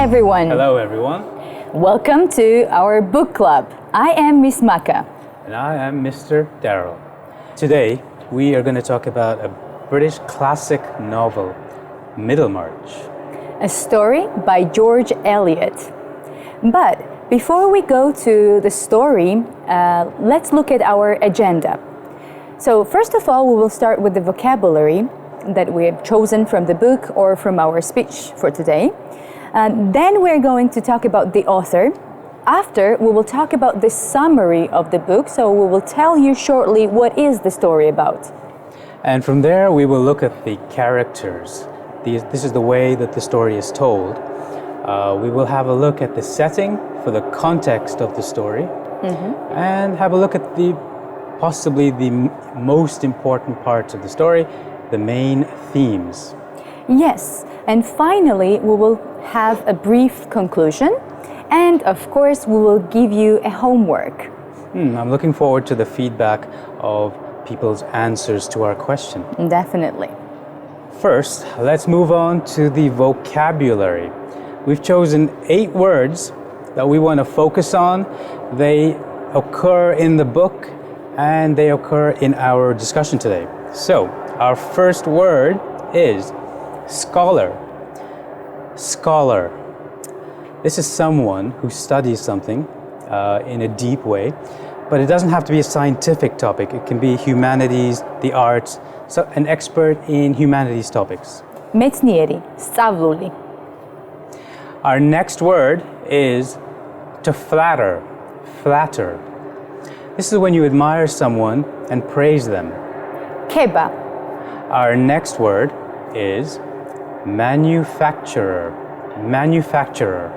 everyone. Hello everyone. Welcome to our book club. I am Miss Maka. And I am Mr. Derill. Today we are going to talk about a British classic novel, Middlemarch. A story by George Eliot. But before we go to the story, let's look at our agenda. So first of all, we will start with the vocabulary that we have chosen from the book or from our speech for today. Then we're going to talk about the author. After, we will talk about the summary of the book, so we will tell you shortly what is the story about. And from there, we will look at the characters. This is the way that the story is told. We will have a look at the setting for the context of the story, and have a look at possibly the most important parts of the story, the main themes. Yes, and finally, we will have a brief conclusion, and of course, we will give you a homework. I'm looking forward to the feedback of people's answers to our question. Definitely. First, let's move on to the vocabulary. We've chosen 8 words that we want to focus on. They occur in the book and they occur in our discussion today. So, our first word is scholar. Scholar. This is someone who studies something in a deep way, but it doesn't have to be a scientific topic. It can be humanities, the arts, so an expert in humanities topics. Metznieri, სწავლული. Our next word is to flatter. Flatter. This is when you admire someone and praise them. ქება. Our next word is manufacturer. Manufacturer.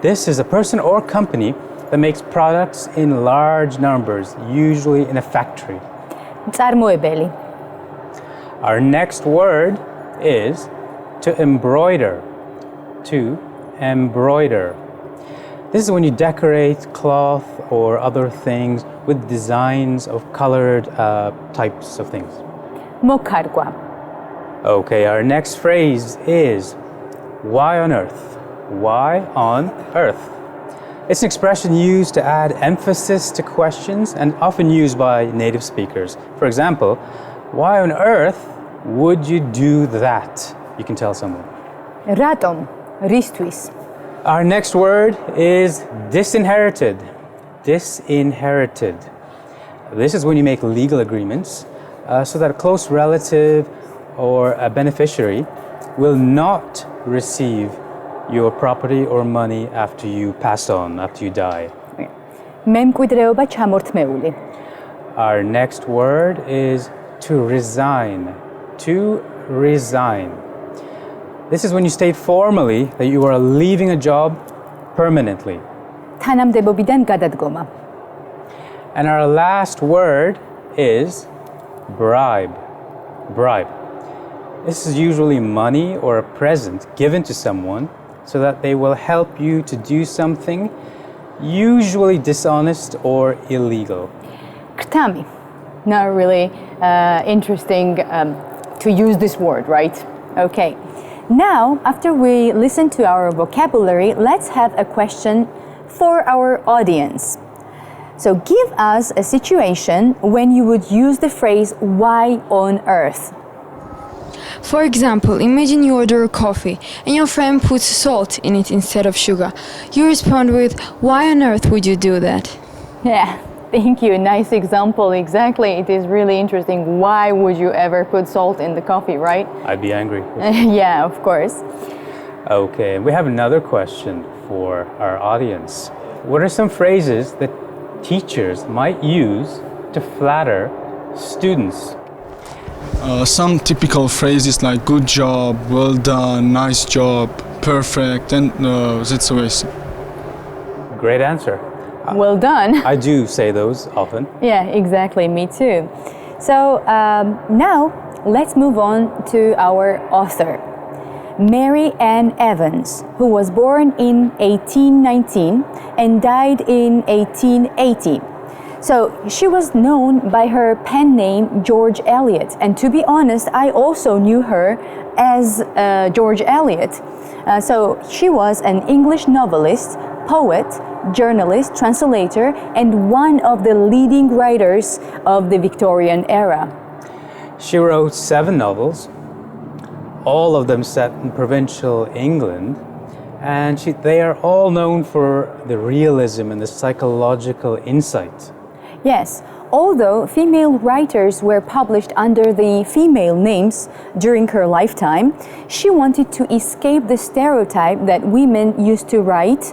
This is a person or company that makes products in large numbers, usually in a factory. მწარმოებელი. Our next word is to embroider. To embroider. This is when you decorate cloth or other things with designs of colored types of things. მოქარგვა. Okay, our next phrase is why on earth? Why on earth? It's an expression used to add emphasis to questions and often used by native speakers. For example, why on earth would you do that? You can tell someone. რატომ? რისთვის? Our next word is disinherited. Disinherited. This is when you make legal agreements so that a close relative or a beneficiary will not receive your property or money after you pass on, after you die. მემკვიდრეობა ჩამორთმეული. Our next word is to resign. To resign. This is when you state formally that you are leaving a job permanently. თანამდებობიდან გადადგომა. And our last word is bribe. Bribe. This is usually money or a present given to someone so that they will help you to do something usually dishonest or illegal. ქრთამი. Not really interesting to use this word, right? Okay. Now, after we listen to our vocabulary, let's have a question for our audience. So give us a situation when you would use the phrase, why on earth? For example, imagine you order a coffee and your friend puts salt in it instead of sugar. You respond with, why on earth would you do that? Yeah, thank you. Nice example. Exactly. It is really interesting. Why would you ever put salt in the coffee, right? I'd be angry. Yeah, of course. Okay, we have another question for our audience. What are some phrases that teachers might use to flatter students? Some typical phrases like good job, well done, nice job, perfect, and that's always. Great answer. Well done. I do say those often. Yeah, exactly. Me too. So now let's move on to our author, Mary Ann Evans, who was born in 1819 and died in 1880. So she was known by her pen name George Eliot, and to be honest, I also knew her as George Eliot. So she was an English novelist, poet, journalist, translator, and one of the leading writers of the Victorian era. She wrote 7 novels, all of them set in provincial England, and they are all known for the realism and the psychological insight. Yes, although female writers were published under the female names during her lifetime, she wanted to escape the stereotype that women used to write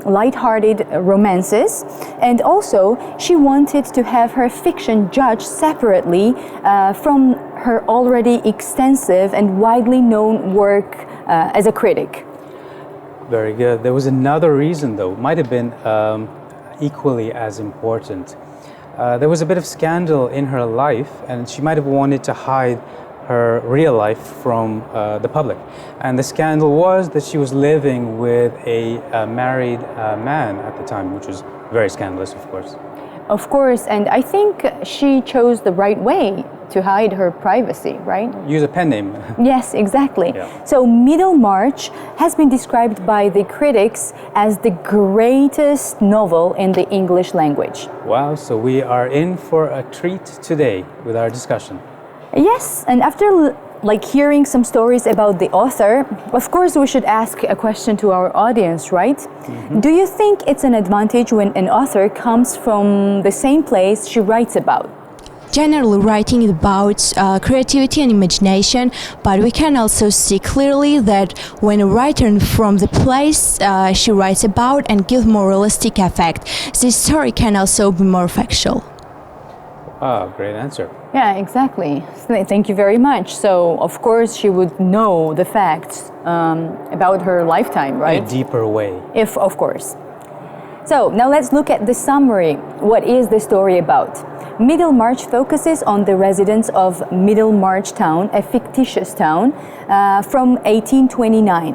light-hearted romances, and also she wanted to have her fiction judged separately from her already extensive and widely known work as a critic. Very good. There was another reason, though, might have been equally as important. There was a bit of scandal in her life, and she might have wanted to hide her real life from the public. And the scandal was that she was living with a married man at the time, which was very scandalous, of course. Of course, and I think she chose the right way to hide her privacy, right? Use a pen name. Yes, exactly. Yeah. So Middlemarch has been described by the critics as the greatest novel in the English language. Wow, so we are in for a treat today with our discussion. Yes, and after hearing some stories about the author, of course we should ask a question to our audience, right? Mm-hmm. Do you think it's an advantage when an author comes from the same place she writes about? Generally, writing is about creativity and imagination, but we can also see clearly that when a writer from the place she writes about and gives more realistic effect, the story can also be more factual. Ah, great answer. Yeah, exactly. Thank you very much. So, of course, she would know the facts about her lifetime, right? In a deeper way. Of course. So, now let's look at the summary. What is the story about? Middlemarch focuses on the residents of Middlemarch town, a fictitious town, from 1829.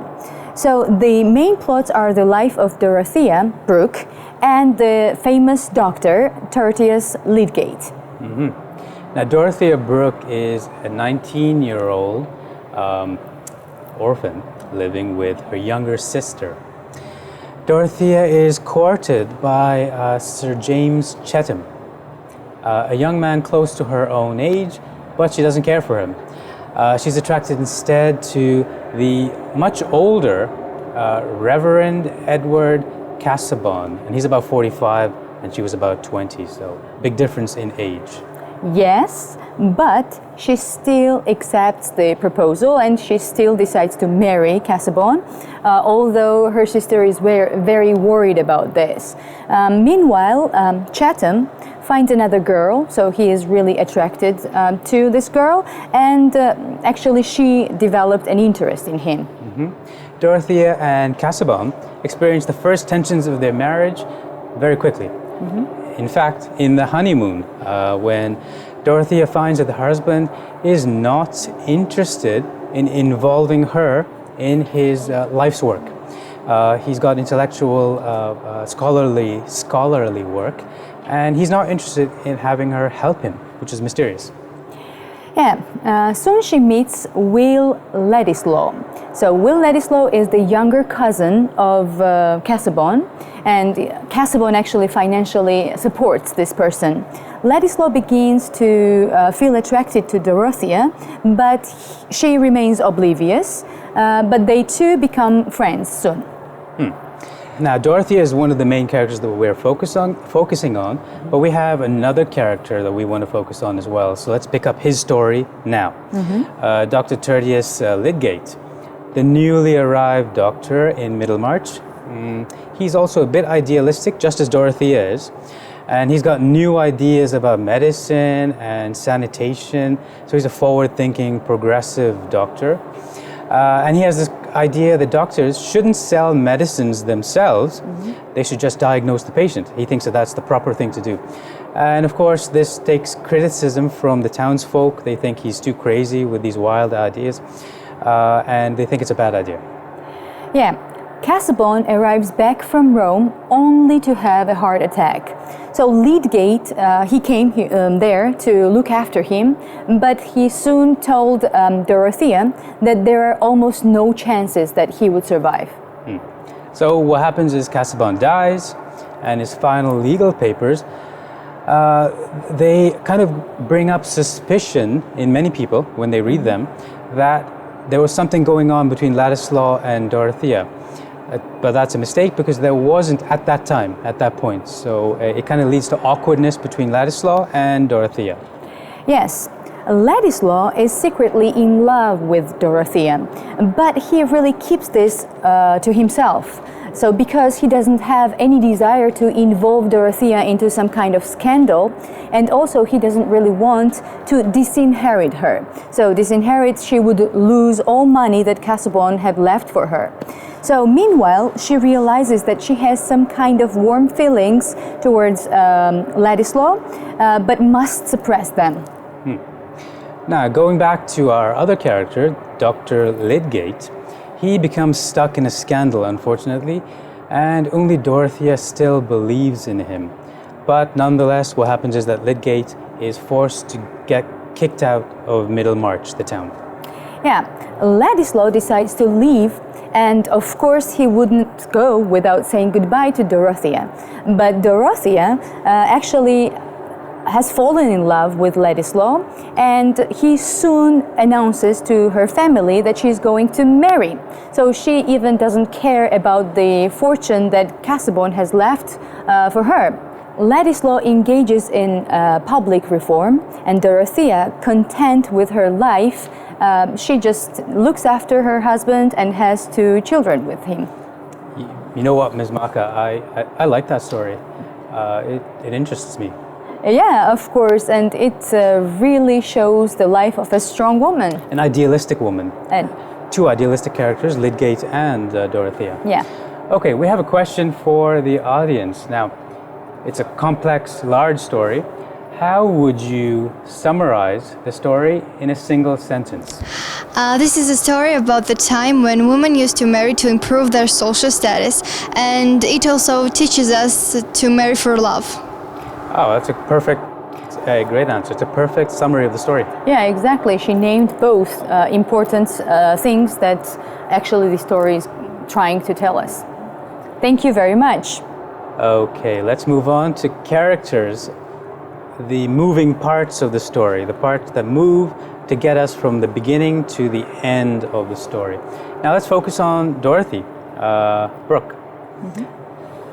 So the main plots are the life of Dorothea Brooke and the famous doctor Turtius Lidgate. Mm-hmm. Now Dorothea Brooke is a 19-year-old orphan living with her younger sister. Dorothea is courted by Sir James Chatham, a young man close to her own age, but she doesn't care for him. She's attracted instead to the much older Reverend Edward Casaubon, and he's about 45 and she was about 20, so big difference in age. Yes, but she still accepts the proposal and she still decides to marry Casaubon, although her sister is very worried about this. Meanwhile, Chatham finds another girl, so he is really attracted to this girl, and actually she developed an interest in him. Mm-hmm. Dorothea and Casaubon experienced the first tensions of their marriage very quickly. Mm-hmm. In fact, in the honeymoon, when Dorothea finds that the husband is not interested in involving her in his life's work. He's got intellectual, scholarly work, and he's not interested in having her help him, which is mysterious. Yeah, soon she meets Will Ladislaw. So Will Ladislaw is the younger cousin of Casaubon, and Casaubon actually financially supports this person. Ladislaw begins to feel attracted to Dorothea, but she remains oblivious, but they two become friends soon. Now, Dorothea is one of the main characters that we're focusing on, but we have another character that we want to focus on as well. So let's pick up his story now. Mm-hmm. Dr. Turtius Lidgate, the newly arrived doctor in Middlemarch. He's also a bit idealistic, just as Dorothea is. And he's got new ideas about medicine and sanitation. So he's a forward-thinking, progressive doctor. And he has this idea that doctors shouldn't sell medicines themselves. Mm-hmm. They should just diagnose the patient. He thinks that that's the proper thing to do. And of course, this takes criticism from the townsfolk. They think he's too crazy with these wild ideas. And they think it's a bad idea. Yeah. Casaubon arrives back from Rome only to have a heart attack. So Lidgate, he came there to look after him, but he soon told Dorothea that there are almost no chances that he would survive. So what happens is Casaubon dies, and his final legal papers, they kind of bring up suspicion in many people when they read them that there was something going on between Ladislaw and Dorothea. But that's a mistake because there wasn't at that time, at that point. So it kind of leads to awkwardness between Ladislaw and Dorothea. Yes, Ladislaw is secretly in love with Dorothea, but he really keeps this to himself. So because he doesn't have any desire to involve Dorothea into some kind of scandal, and also he doesn't really want to disinherit her. So disinherit, she would lose all money that Casaubon had left for her. So meanwhile, she realizes that she has some kind of warm feelings towards Ladislaw, but must suppress them. Now, going back to our other character, Dr. Lidgate, he becomes stuck in a scandal, unfortunately, and only Dorothea still believes in him. But nonetheless, what happens is that Lidgate is forced to get kicked out of Middlemarch, the town. Yeah, Ladislaw decides to leave, and of course he wouldn't go without saying goodbye to Dorothea. But Dorothea actually has fallen in love with Ladislaw, and he soon announces to her family that she's going to marry. So she even doesn't care about the fortune that Casaubon has left for her. Ladislaw engages in public reform, and Dorothea, content with her life, she just looks after her husband and has 2 children with him. You know what, Ms. Maka, I like that story. It interests me. Yeah, of course, and it really shows the life of a strong woman. An idealistic woman. And 2 idealistic characters, Lidgate and Dorothea. yeah. Okay, we have a question for the audience. Now, it's a complex, large story. How would you summarize the story in a single sentence? This is a story about the time when women used to marry to improve their social status, and it also teaches us to marry for love. Oh, that's a great answer. It's a perfect summary of the story. Yeah, exactly. She named both important things that actually the story is trying to tell us. Thank you very much. Okay, let's move on to characters, the moving parts of the story, the parts that move to get us from the beginning to the end of the story. Now let's focus on Dorothy, Brooke.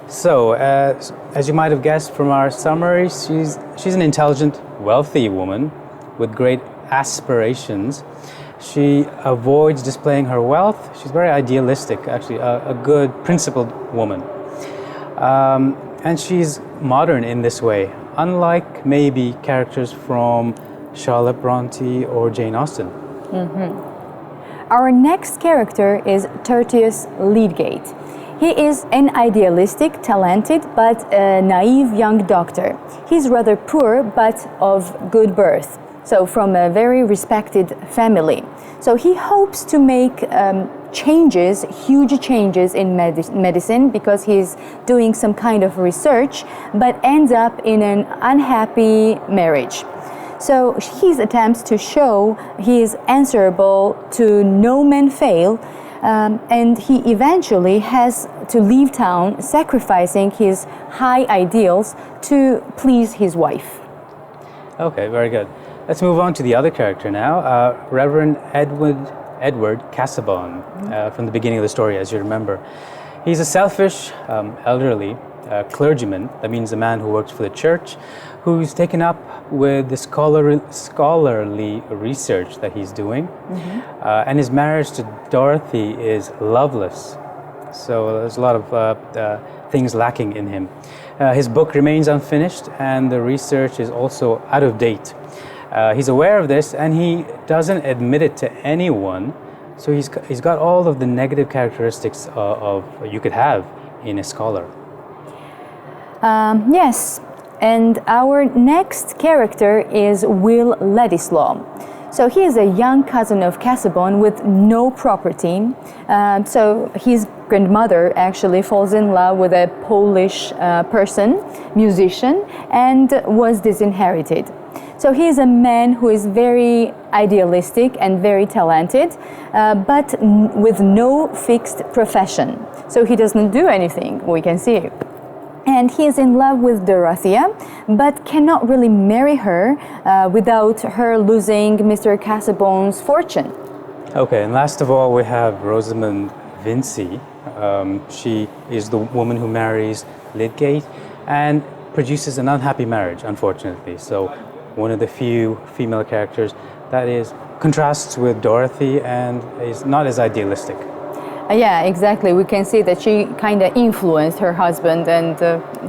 So, as you might have guessed from our summary, she's an intelligent, wealthy woman with great aspirations. She avoids displaying her wealth. She's very idealistic, actually, a good, principled woman. And she's modern in this way, unlike maybe characters from Charlotte Bronte or Jane Austen. Our next character is Turtius Lidgate. He is an idealistic, talented, but naive young doctor. He's rather poor, but of good birth, so from a very respected family. So he hopes to make changes, huge changes in medicine because he's doing some kind of research, but ends up in an unhappy marriage. So his attempts to show he is answerable to no man fail, and he eventually has to leave town, sacrificing his high ideals to please his wife. Okay, very good. Let's move on to the other character now, Reverend Edward Casaubon, from the beginning of the story, as you remember. He's a selfish, elderly clergyman, that means a man who works for the church, who's taken up with the scholarly research that he's doing. And his marriage to Dorothy is loveless. So there's a lot of things lacking in him. His book remains unfinished, and the research is also out of date. He's aware of this, and he doesn't admit it to anyone. So he's got all of the negative characteristics of you could have in a scholar. Yes, and our next character is Will Ladislaw. So he is a young cousin of Casaubon with no property. So his grandmother actually falls in love with a Polish musician, and was disinherited. So he is a man who is very idealistic and very talented, but with no fixed profession. So he doesn't do anything, we can see. And he is in love with Dorothea, but cannot really marry her without her losing Mr. Casaubon's fortune. Okay, and last of all, we have Rosamund Vincy. She is the woman who marries Lidgate and produces an unhappy marriage, unfortunately. So one of the few female characters that is contrasts with Dorothy and is not as idealistic. Yeah, exactly. We can see that she kind of influenced her husband, and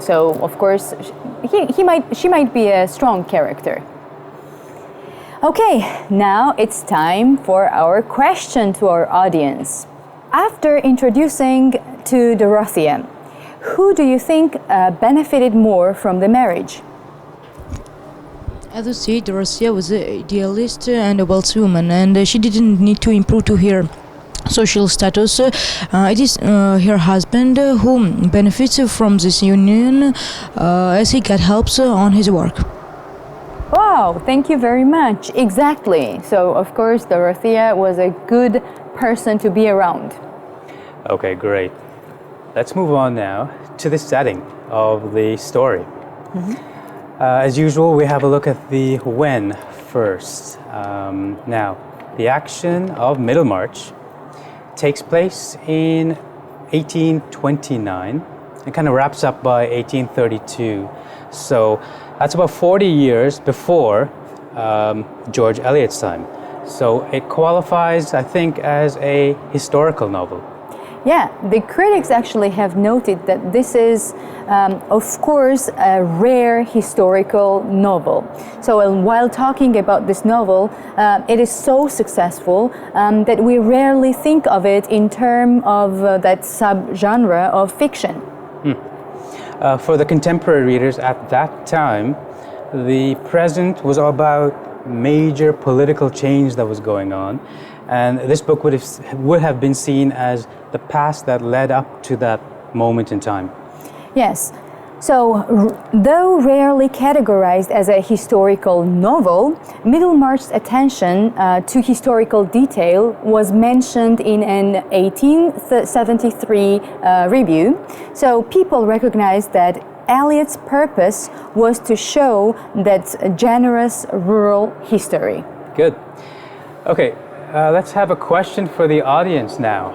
so of course she might be a strong character. Okay, now it's time for our question to our audience. After introducing to Dorothea, who do you think benefited more from the marriage? As you see, Dorothea was an idealist and a wealthy woman, and she didn't need to improve to her social status. It is her husband who benefits from this union, as he got help on his work. Wow, thank you very much. Exactly. So, of course, Dorothea was a good person to be around. Okay, great. Let's move on now to the setting of the story. As usual, we have a look at the when first. Now, the action of Middlemarch takes place in 1829 and kind of wraps up by 1832. So that's about 40 years before George Eliot's time. So it qualifies, I think, as a historical novel. Yeah, the critics actually have noted that this is, of course, a rare historical novel. So while talking about this novel, it is so successful that we rarely think of it in terms of that subgenre of fiction. For the contemporary readers at that time, the present was about major political change that was going on. And this book would have been seen as the past that led up to that moment in time. Yes. So, though rarely categorized as a historical novel, Middlemarch's attention to historical detail was mentioned in an 1873 review. So, people recognized that Eliot's purpose was to show that generous rural history. Good. Okay. Let's have a question for the audience now.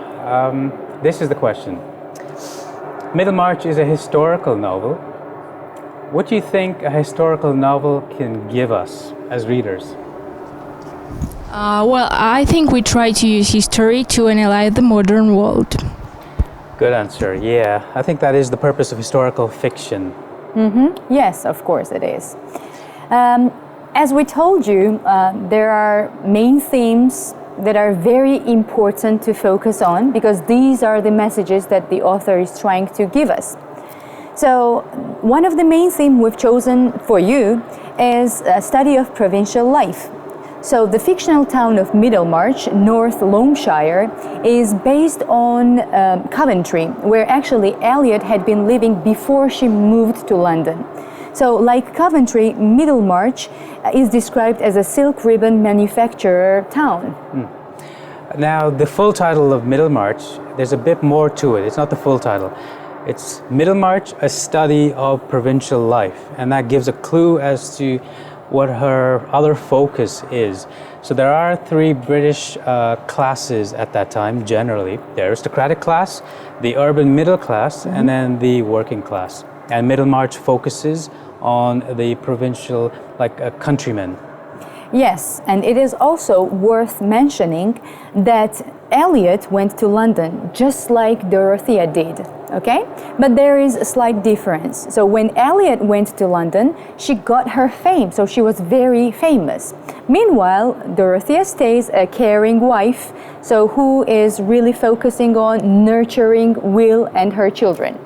This is the question. Middlemarch is a historical novel. What do you think a historical novel can give us as readers? Well, I think we try to use history to analyze the modern world. Good answer. Yeah, I think that is the purpose of historical fiction. Yes, of course it is. As we told you, there are main themes that are very important to focus on because these are the messages that the author is trying to give us. So one of the main themes we've chosen for you is a study of provincial life. So the fictional town of Middlemarch, North Loamshire, is based on Coventry, where actually Eliot had been living before she moved to London. So like Coventry, Middlemarch is described as a silk ribbon manufacturer town. Now, the full title of Middlemarch, there's a bit more to it. It's not the full title. It's Middlemarch, a study of provincial life. And that gives a clue as to what her other focus is. So there are three British classes at that time, generally. The aristocratic class, the urban middle class, and then the working class. And Middlemarch focuses on the provincial, like a countryman. Yes, and it is also worth mentioning that Eliot went to London just like Dorothea did, okay? But there is a slight difference. So when Eliot went to London, she got her fame, so she was very famous. Meanwhile, Dorothea stays a caring wife, so who is really focusing on nurturing Will and her children.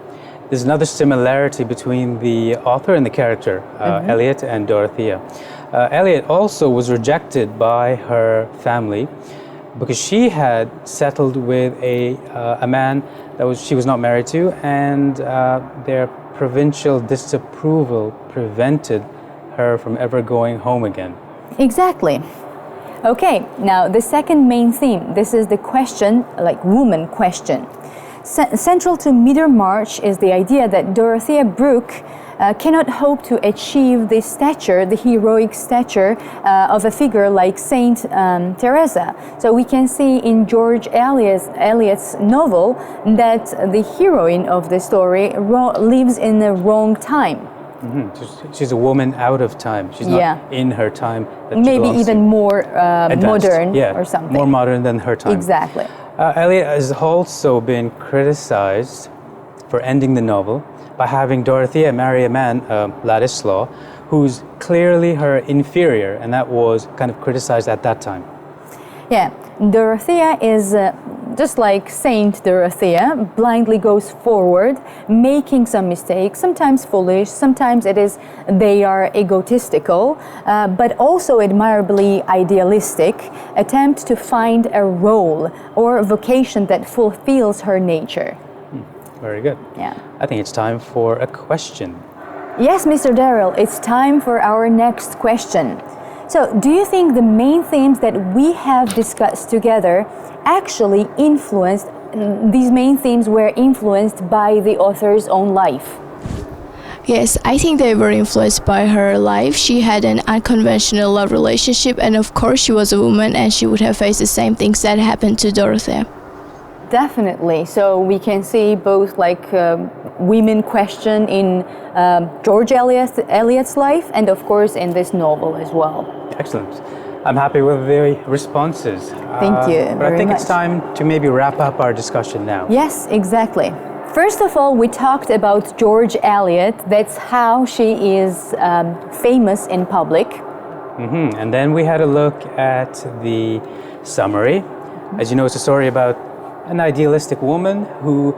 there's another similarity between the author and the character, Eliot and Dorothea. Eliot also was rejected by her family because she had settled with a man that she was not married to, and their provincial disapproval prevented her from ever going home again. Exactly. Okay, now the second main theme, this is the question, like woman question. Central to Middlemarch is the idea that Dorothea Brooke cannot hope to achieve the stature, the heroic stature of a figure like Saint Teresa. So we can see in George Eliot's novel that the heroine of the story lives in the wrong time. She's a woman out of time. She's not in her time. That Maybe she even more modern yeah, or something. More modern than her time. Exactly. Eliot has also been criticized for ending the novel by having Dorothea marry a man, Ladislaw, who's clearly her inferior, and that was kind of criticized at that time. Yeah, Dorothea is just like Saint Dorothea, blindly goes forward, making some mistakes, sometimes foolish, sometimes they are egotistical, but also admirably idealistic, attempt to find a role or vocation that fulfills her nature. Very good. Yeah. I think it's time for a question. Yes, Mr. Derill, it's time for our next question. So, do you think the main themes that we have discussed together actually these main themes were influenced by the author's own life? Yes, I think they were influenced by her life. She had an unconventional love relationship, and of course she was a woman and she would have faced the same things that happened to Dorothea. Definitely. So we can see both like women question in George Eliot's life and of course in this novel as well. Excellent. I'm happy with the responses. Thank you But very I think much. it's time to maybe wrap up our discussion now. Yes, exactly. First of all, we talked about George Eliot. That's how she is famous in public. And then we had a look at the summary. As you know, it's a story about an idealistic woman who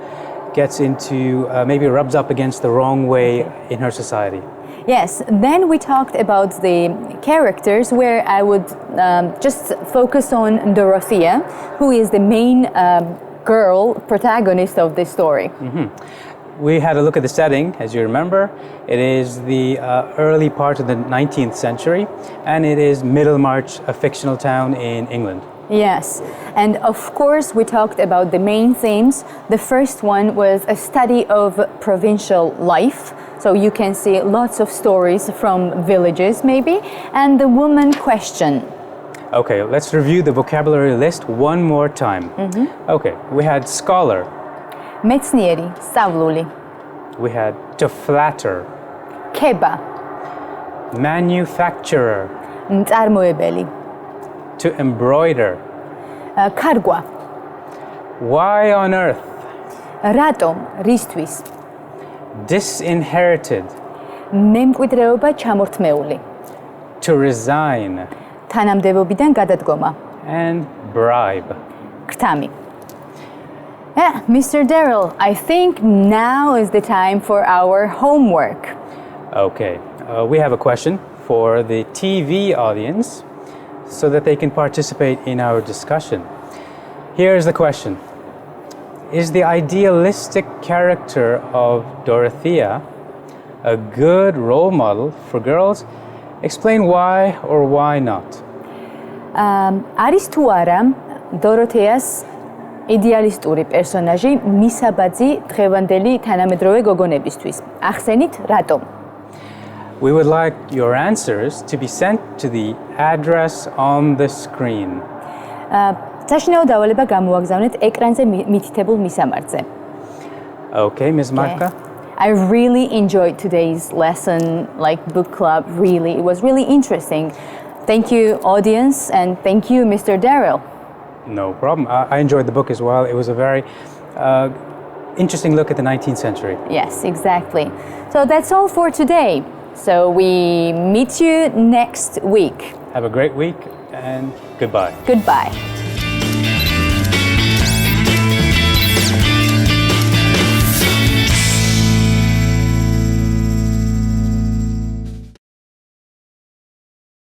gets into, maybe rubs up against the wrong way in her society. Yes, then we talked about the characters where I would just focus on Dorothea, who is the main girl protagonist of this story. We had a look at the setting, as you remember. It is the early part of the 19th century, and it is Middlemarch, a fictional town in England. Yes, and of course we talked about the main themes. The first one was a study of provincial life, so you can see lots of stories from villages maybe, and the woman question. Okay, let's review the vocabulary list one more time. Okay, we had scholar. მეცნიერი, სწავლული. We had to flatter. ქება, Manufacturer. მწარმოებელი. To embroider. ქარგვა, Why on earth? რატომ, რისთვის. Disinherited. მემკვიდრეობა ჩამორთმეული. To resign. თანამდებობიდან გადადგომა. And bribe. ქრთამი. Yeah, Mr. Derill, I think now is the time for our homework. Okay, we have a question for the TV audience so that they can participate in our discussion. Here's the question. Is the idealistic character of Dorothea a good role model for girls? Explain why or why not. არის თუ არა დოროთეას იდეალისტური პერსონაჟი მისაბაძი დღევანდელი თანამედროვე გოგონებისთვის. ახსენით რატომ? We would like your answers to be sent to the address on the screen. საშინაო დავალება გამოაგზავნეთ ეკრანზე მითითებულ მისამართზე. Okay, Ms. Maka. I really enjoyed today's lesson, like book club, really. It was really interesting. Thank you, audience, and thank you, Mr. Derill. No problem. I enjoyed the book as well. It was a very interesting look at the 19th century. Yes, exactly. So that's all for today. So we meet you next week. Have a great week and goodbye. Goodbye.